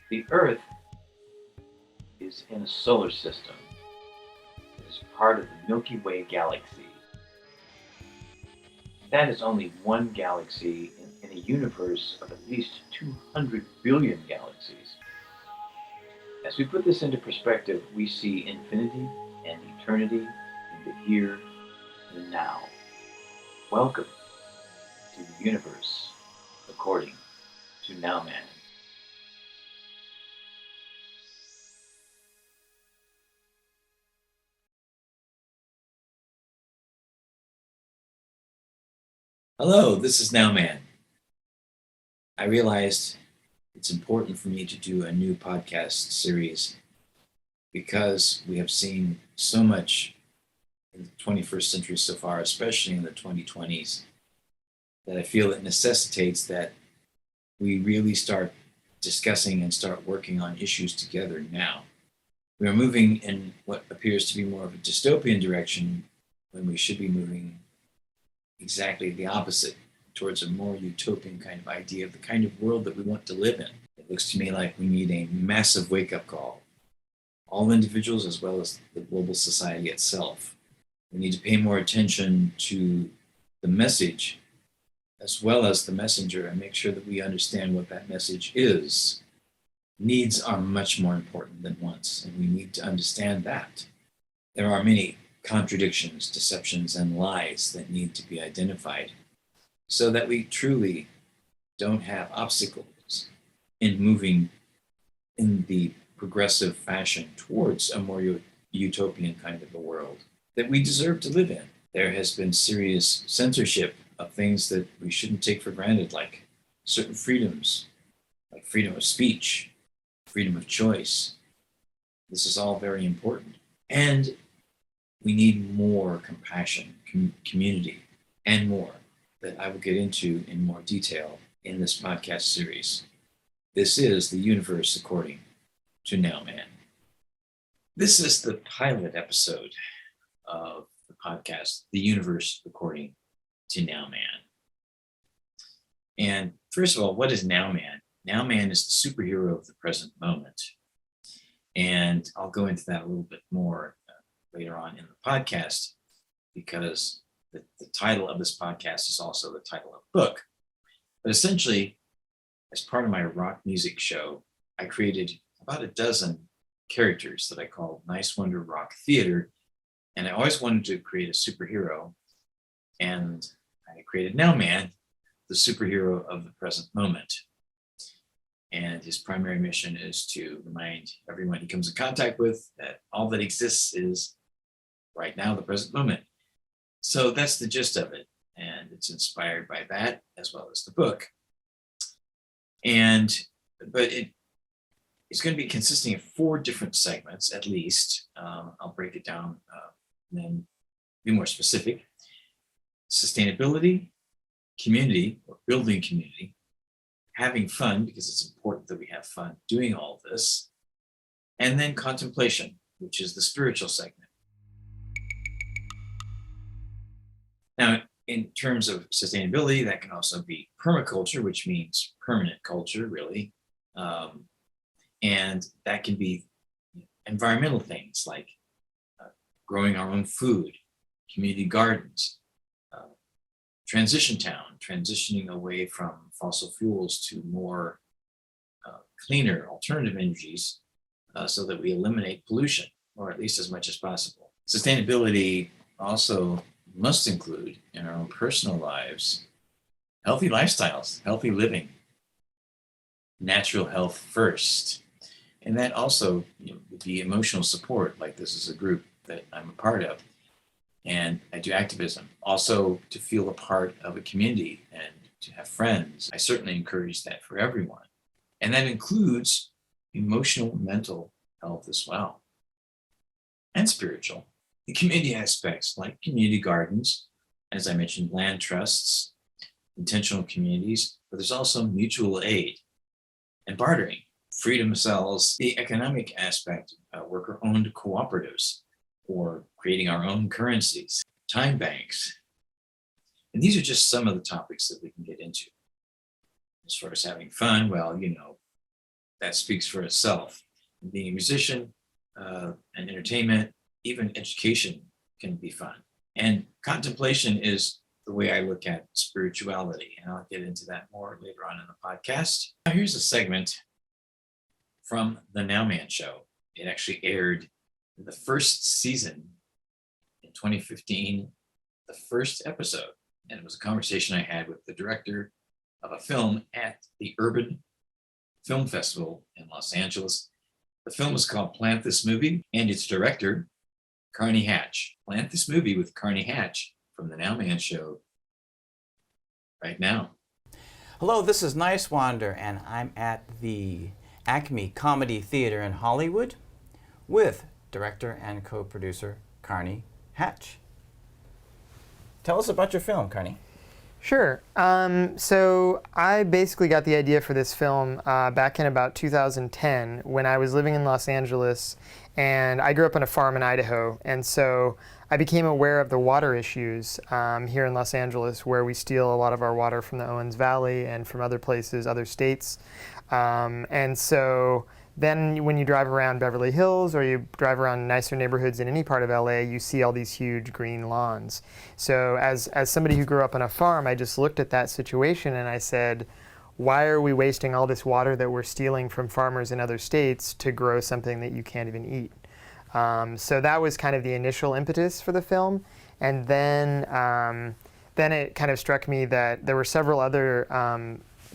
The Earth is in a solar system that is part of the Milky Way galaxy. That is only one galaxy in a universe of at least 200 billion galaxies. As we put this into perspective, we see infinity and eternity in the here and the now. Welcome to the Universe According to Nowman. Hello, this is Nowman. I realized it's important for me to do a new podcast series because we have seen so much in the 21st century so far, especially in the 2020s, that I feel it necessitates that we really start discussing and start working on issues together now. We are moving in what appears to be more of a dystopian direction when we should be moving exactly the opposite, towards a more utopian kind of idea of the kind of world that we want to live in. It looks to me like we need a massive wake-up call, all individuals as well as the global society itself. We need to pay more attention to the message as well as the messenger and make sure that we understand what that message is. Needs are much more important than wants, and we need to understand that. There are many contradictions, deceptions, and lies that need to be identified so that we truly don't have obstacles in moving in the progressive fashion towards a more utopian kind of a world that we deserve to live in. There has been serious censorship of things that we shouldn't take for granted, like certain freedoms, like freedom of speech, freedom of choice. This is all very important. And we need more compassion, community, and more that I will get into in more detail in this podcast series. This is the Universe According to Nowman. This is the pilot episode of the podcast, The Universe According to Nowman. And first of all, what is Nowman? Nowman is the superhero of the present moment. And I'll go into that a little bit more later on in the podcast, because the title of this podcast is also the title of the book. But essentially, as part of my rock music show, I created about a dozen characters that I called Niswander Rock Theater. And I always wanted to create a superhero. And I created Nowman, the superhero of the present moment. And his primary mission is to remind everyone he comes in contact with that all that exists is right now, the present moment. So that's the gist of it. And it's inspired by that as well as the book. But it's going to be consisting of 4 different segments, at least. I'll break it down and then be more specific. Sustainability, community, or building community, having fun, because it's important that we have fun doing all of this, and then contemplation, which is the spiritual segment. Now, in terms of sustainability, that can also be permaculture, which means permanent culture, really. And that can be environmental things like growing our own food, community gardens, transition town, transitioning away from fossil fuels to more cleaner alternative energies so that we eliminate pollution, or at least as much as possible. Sustainability also must include in our own personal lives healthy lifestyles, healthy living, natural health first. And that also would be emotional support, like this is a group that I'm a part of. And I do activism, also to feel a part of a community and to have friends. I certainly encourage that for everyone. And that includes emotional, mental health as well, and spiritual. The community aspects, like community gardens, as I mentioned, land trusts, intentional communities, but there's also mutual aid and bartering, freedom cells, the economic aspect, worker-owned cooperatives, or creating our own currencies, time banks. And these are just some of the topics that we can get into. As far as having fun, well, that speaks for itself. Being a musician and entertainment, even education can be fun. And contemplation is the way I look at spirituality. And I'll get into that more later on in the podcast. Now, here's a segment from The Nowman Show. It actually aired in the first season in 2015, the first episode. And it was a conversation I had with the director of a film at the Urban Film Festival in Los Angeles. The film is called Plant This Movie, and its director, Karney Hatch. Plant This Movie with Karney Hatch from The Nowman Show right now. Hello, this is Niswander, and I'm at the Acme Comedy Theater in Hollywood with director and co-producer Karney Hatch. Tell us about your film, Karney. Sure. So I basically got the idea for this film back in about 2010 when I was living in Los Angeles, and I grew up on a farm in Idaho, and so I became aware of the water issues here in Los Angeles, where we steal a lot of our water from the Owens Valley and from other places, other states. And so then when you drive around Beverly Hills or you drive around nicer neighborhoods in any part of LA, you see all these huge green lawns. So as somebody who grew up on a farm, I just looked at that situation and I said, why are we wasting all this water that we're stealing from farmers in other states to grow something that you can't even eat? So that was kind of the initial impetus for the film. And then it kind of struck me that there were several other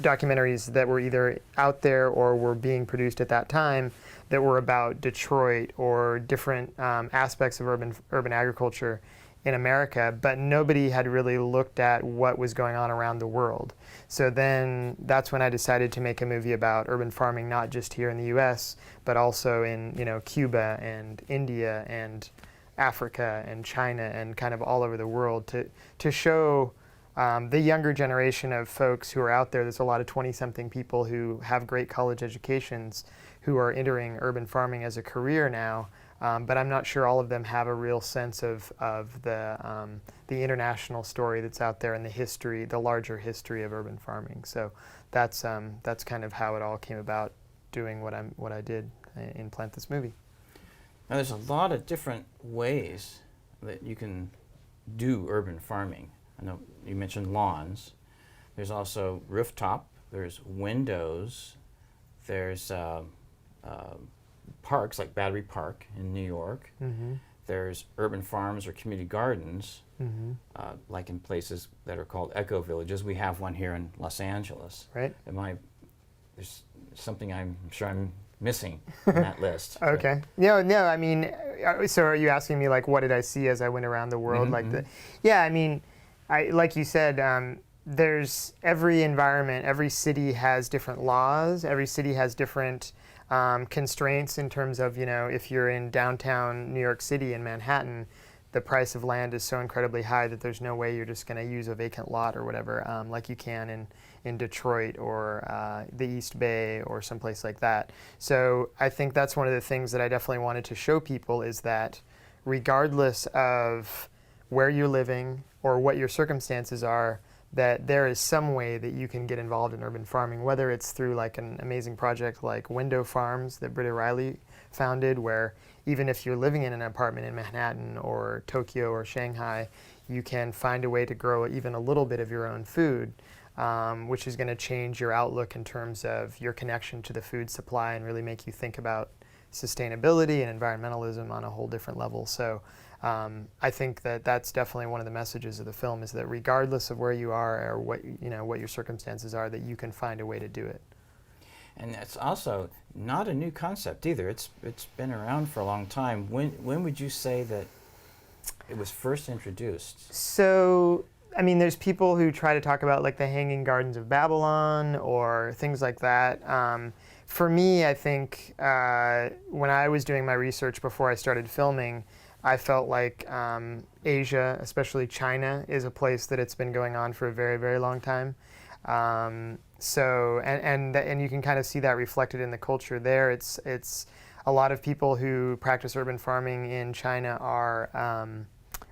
documentaries that were either out there or were being produced at that time that were about Detroit or different aspects of urban agriculture in America, but nobody had really looked at what was going on around the world. So then that's when I decided to make a movie about urban farming, not just here in the US, but also in Cuba and India and Africa and China and kind of all over the world to show the younger generation of folks who are out there. There's a lot of 20-something people who have great college educations who are entering urban farming as a career now, but I'm not sure all of them have a real sense of the international story that's out there and the history, the larger history of urban farming. So that's kind of how it all came about, doing what I did in Plant This Movie. Now, there's a lot of different ways that you can do urban farming. I know you mentioned lawns. There's also rooftop. There's windows. There's parks like Battery Park in New York. Mm-hmm. There's urban farms or community gardens, Mm-hmm. like in places that are called eco villages. We have one here in Los Angeles. Right. There's something I'm sure I'm missing on that list. Okay. No. I mean, so are you asking me like what did I see as I went around the world? Mm-hmm. Yeah. I mean, like you said, there's every environment, every city has different laws. Every city has different constraints in terms of, if you're in downtown New York City in Manhattan, the price of land is so incredibly high that there's no way you're just going to use a vacant lot or whatever, like you can in Detroit or the East Bay or someplace like that. So I think that's one of the things that I definitely wanted to show people is that regardless of where you're living or what your circumstances are, that there is some way that you can get involved in urban farming, whether it's through like an amazing project like Window Farms that Britta Riley founded, where even if you're living in an apartment in Manhattan or Tokyo or Shanghai, you can find a way to grow even a little bit of your own food, which is going to change your outlook in terms of your connection to the food supply and really make you think about sustainability and environmentalism on a whole different level. So I think that that's definitely one of the messages of the film, is that regardless of where you are or what your circumstances are, that you can find a way to do it. And it's also not a new concept either. It's been around for a long time. When would you say that it was first introduced? So, I mean, there's people who try to talk about like the Hanging Gardens of Babylon or things like that. For me, I think when I was doing my research before I started filming, I felt like Asia, especially China, is a place that it's been going on for a very, very long time. So you can kind of see that reflected in the culture there. It's a lot of people who practice urban farming in China are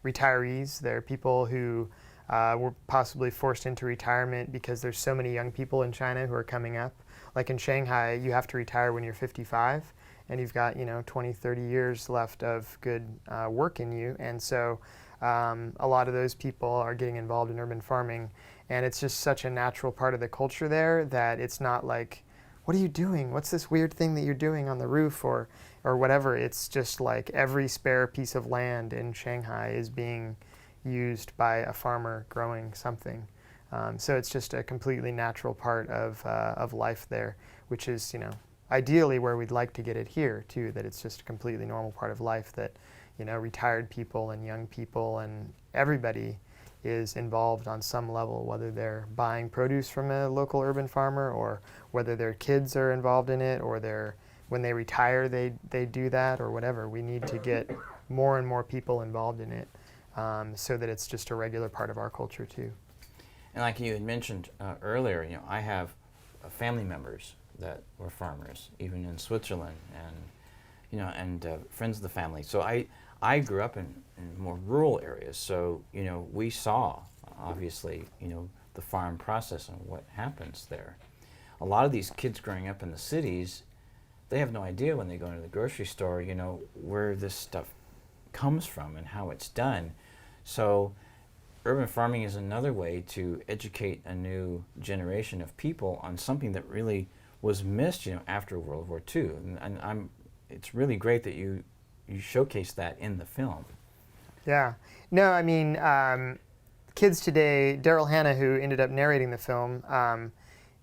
retirees. They're people who were possibly forced into retirement because there's so many young people in China who are coming up. like in Shanghai, you have to retire when you're 55, and you've got 20, 30 years left of good work in you. And so a lot of those people are getting involved in urban farming, and it's just such a natural part of the culture there that it's not like, what are you doing? What's this weird thing that you're doing on the roof or whatever? It's just like every spare piece of land in Shanghai is being used by a farmer growing something. So it's just a completely natural part of life there, which is, ideally where we'd like to get it here too, that it's just a completely normal part of life that, retired people and young people and everybody is involved on some level, whether they're buying produce from a local urban farmer or whether their kids are involved in it or when they retire they do that or whatever. We need to get more and more people involved in it so that it's just a regular part of our culture too. And like you had mentioned earlier, I have family members that were farmers, even in Switzerland, and friends of the family. So I grew up in more rural areas, so we saw obviously the farm process and what happens there. A lot of these kids growing up in the cities, they have no idea when they go into the grocery store, where this stuff comes from and how it's done. So urban farming is another way to educate a new generation of people on something that really was missed, after World War II. And it's really great that you showcase that in the film. Yeah. No, I mean, kids today, Daryl Hannah, who ended up narrating the film,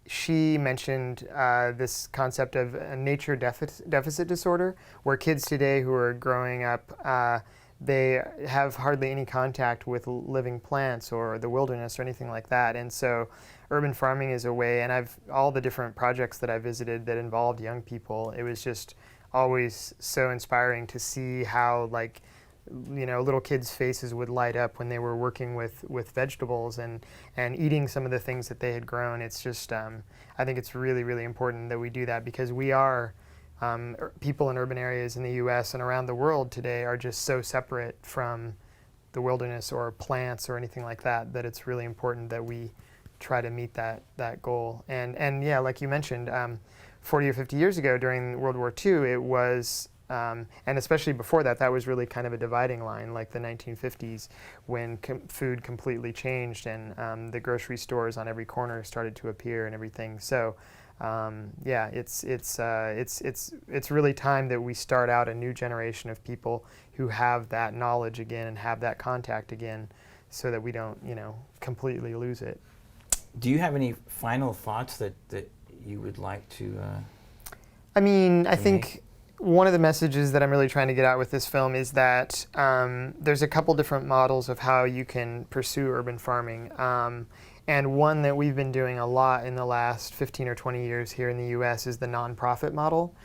she mentioned this concept of a nature deficit disorder, where kids today who are growing up, they have hardly any contact with living plants or the wilderness or anything like that. And so urban farming is a way, and all the different projects that I visited that involved young people, it was just always so inspiring to see how little kids' faces would light up when they were working with vegetables and eating some of the things that they had grown. It's just, I think it's really, really important that we do that because we are, people in urban areas in the U.S. and around the world today are just so separate from the wilderness or plants or anything like that, that it's really important that we try to meet that goal. And yeah, like you mentioned, 40 or 50 years ago during World War II, it was, and especially before that, that was really kind of a dividing line, like the 1950s, when food completely changed and the grocery stores on every corner started to appear and everything. So yeah, it's really time that we start out a new generation of people who have that knowledge again and have that contact again, so that we don't, completely lose it. Do you have any final thoughts that you would like to? I mean, I think one of the messages that I'm really trying to get out with this film is that there's a couple different models of how you can pursue urban farming. And one that we've been doing a lot in the last 15 or 20 years here in the U.S. is the nonprofit model,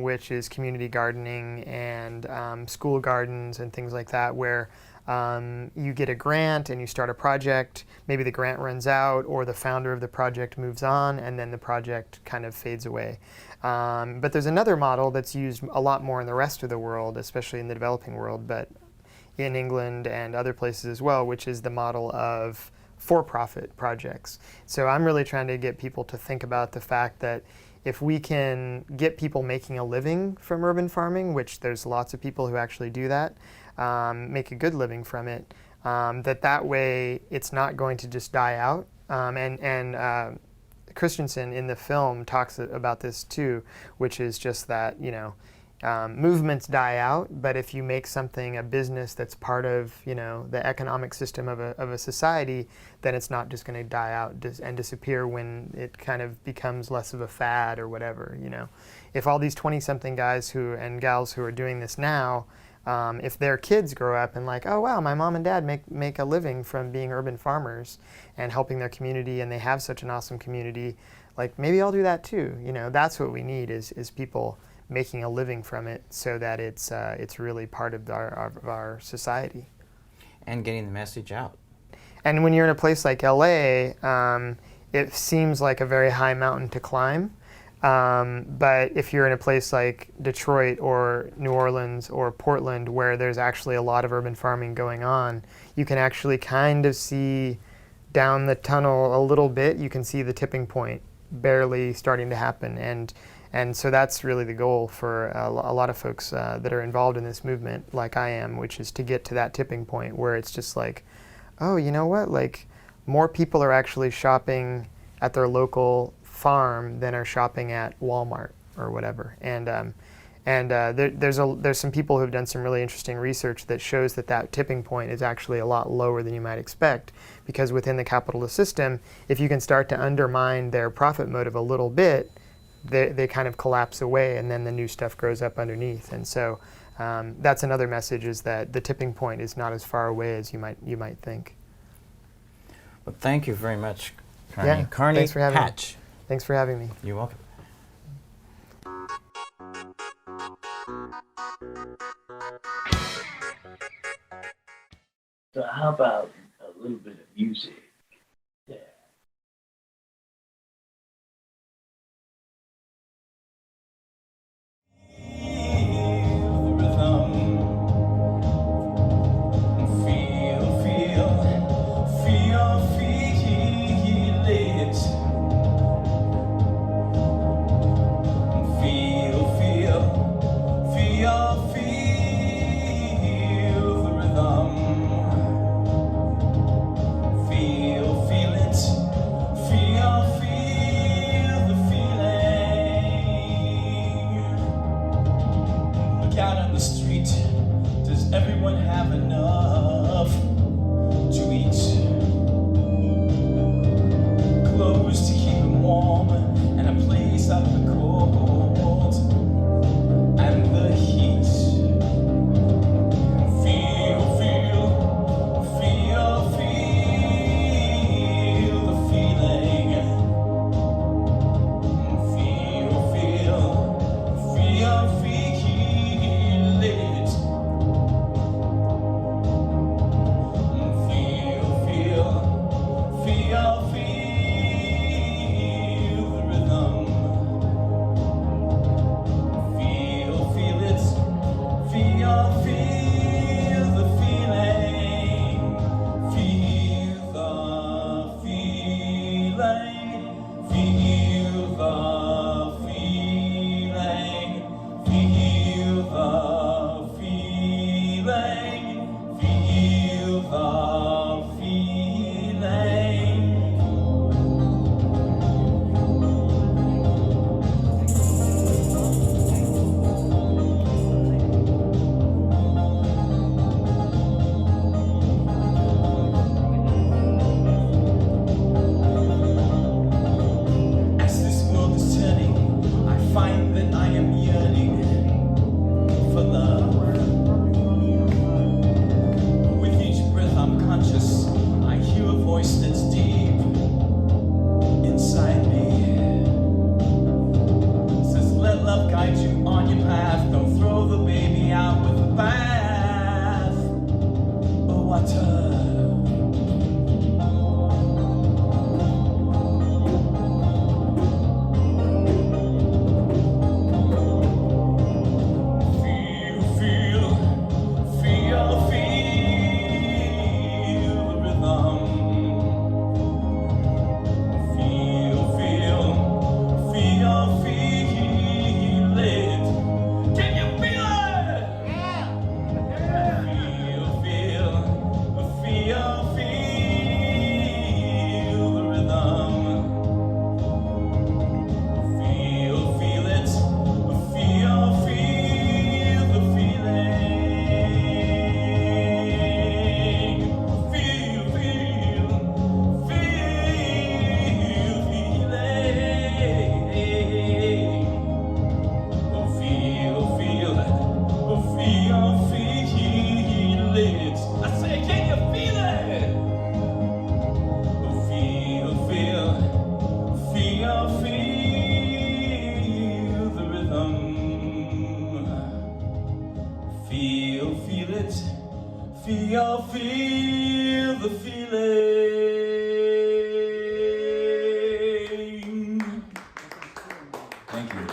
which is community gardening and school gardens and things like that, where you get a grant and you start a project. Maybe the grant runs out or the founder of the project moves on and then the project kind of fades away. But there's another model that's used a lot more in the rest of the world, especially in the developing world, but in England and other places as well, which is the model of for-profit projects. So I'm really trying to get people to think about the fact that if we can get people making a living from urban farming, which there's lots of people who actually do that, make a good living from it, that way it's not going to just die out. And Christensen in the film talks about this too, which is just that, movements die out, but if you make something a business that's part of, the economic system of a society, then it's not just going to die out and disappear when it kind of becomes less of a fad or whatever. If all these 20-something guys and gals who are doing this now, if their kids grow up and like, oh wow, my mom and dad make a living from being urban farmers and helping their community, and they have such an awesome community, like maybe I'll do that too. That's what we need is people making a living from it, so that it's really part of our society. And getting the message out. And when you're in a place like LA, it seems like a very high mountain to climb. But if you're in a place like Detroit or New Orleans or Portland, where there's actually a lot of urban farming going on, you can actually kind of see down the tunnel a little bit. You can see the tipping point. barely starting to happen. And so that's really the goal for a lot of folks that are involved in this movement, like I am, which is to get to that tipping point where it's just like, oh, you know what? Like, more people are actually shopping at their local farm than are shopping at Walmart or whatever. There's some people who've done some really interesting research that shows that tipping point is actually a lot lower than you might expect, because within the capitalist system, if you can start to undermine their profit motive a little bit, they kind of collapse away, and then the new stuff grows up underneath. And so that's another message, is that the tipping point is not as far away as you might think. Well, thank you very much, Karney. Yeah, Karney thanks for having me. Hatch. Thanks for having me. You're welcome. So how about a little bit of music? Yeah. Everyone have enough to eat? Clothes to keep them warm, and a place out of the cold and the heat. Feel the feeling. Feel the feeling. Thank you.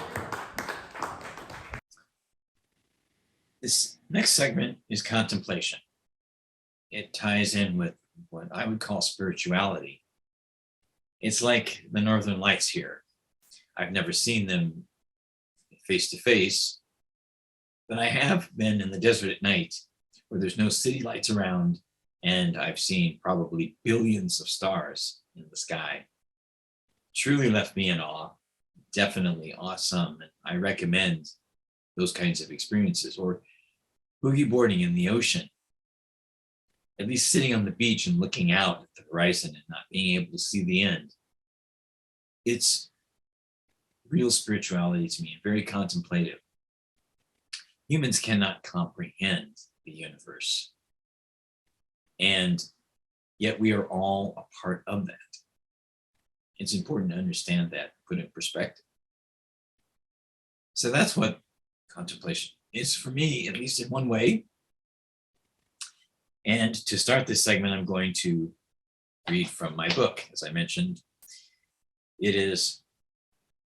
This next segment is contemplation. It ties in with what I would call spirituality. It's like the Northern Lights here. I've never seen them face to face, but I have been in the desert at night where there's no city lights around, and I've seen probably billions of stars in the sky. Truly left me in awe. Definitely awesome. And I recommend those kinds of experiences, or boogie boarding in the ocean, at least sitting on the beach and looking out at the horizon and not being able to see the end. It's real spirituality to me, very contemplative. Humans cannot comprehend the universe, and yet we are all a part of that. It's important to understand that, put it in perspective. So that's what contemplation is for me, at least in one way. And to start this segment, I'm going to read from my book, as I mentioned. It is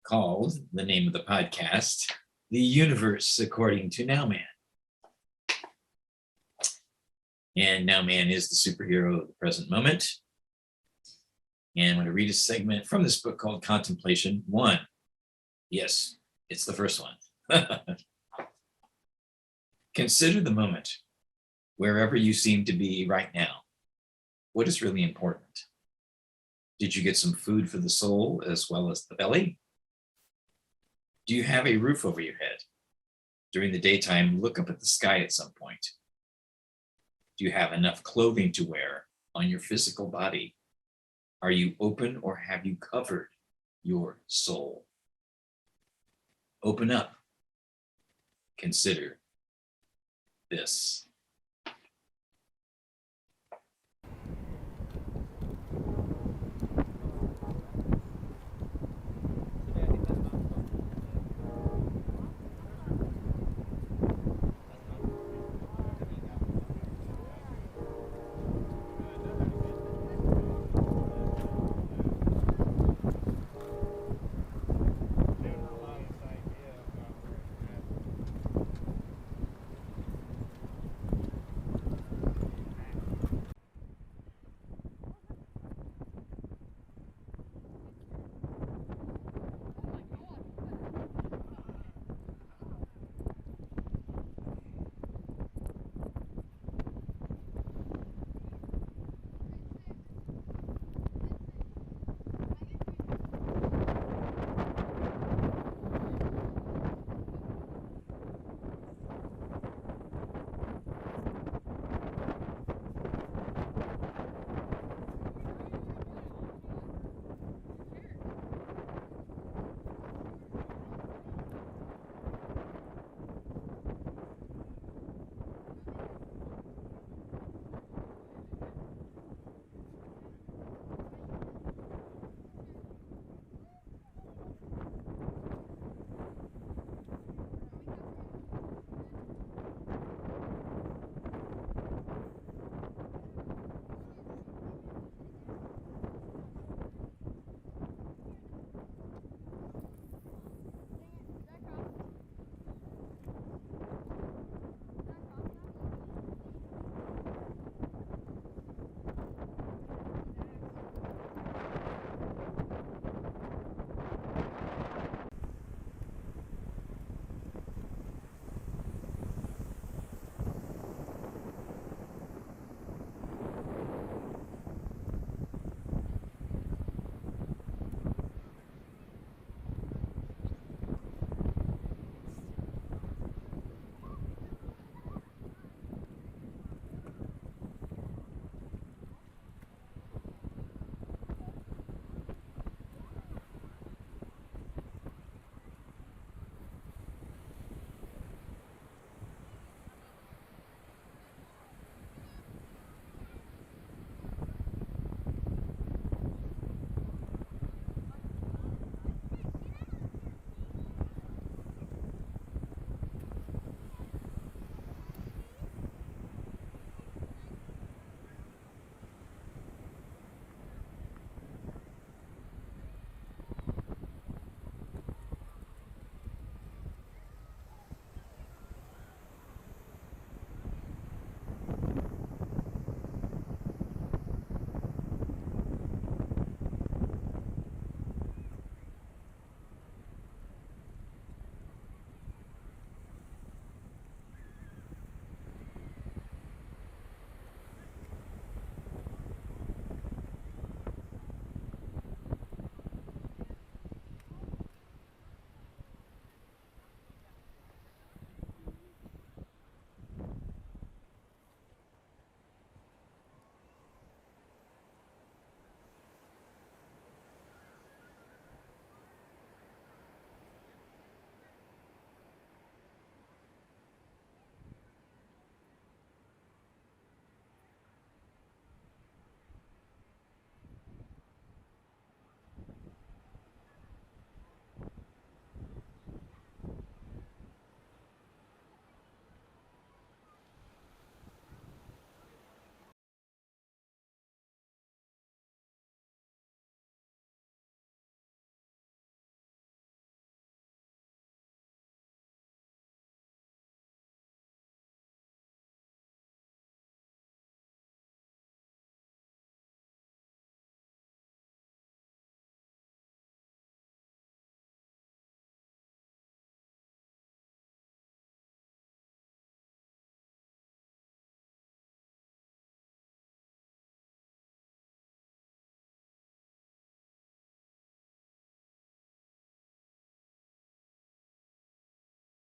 called, the name of the podcast, The Universe According To Nowman. And Nowman is the superhero of the present moment. And I'm going to read a segment from this book called Contemplation 1. Yes, it's the first one. Consider the moment, wherever you seem to be right now. What is really important? Did you get some food for the soul as well as the belly? Do you have a roof over your head? During the daytime, look up at the sky at some point. Do you have enough clothing to wear on your physical body? Are you open, or have you covered your soul? Open up. Consider this.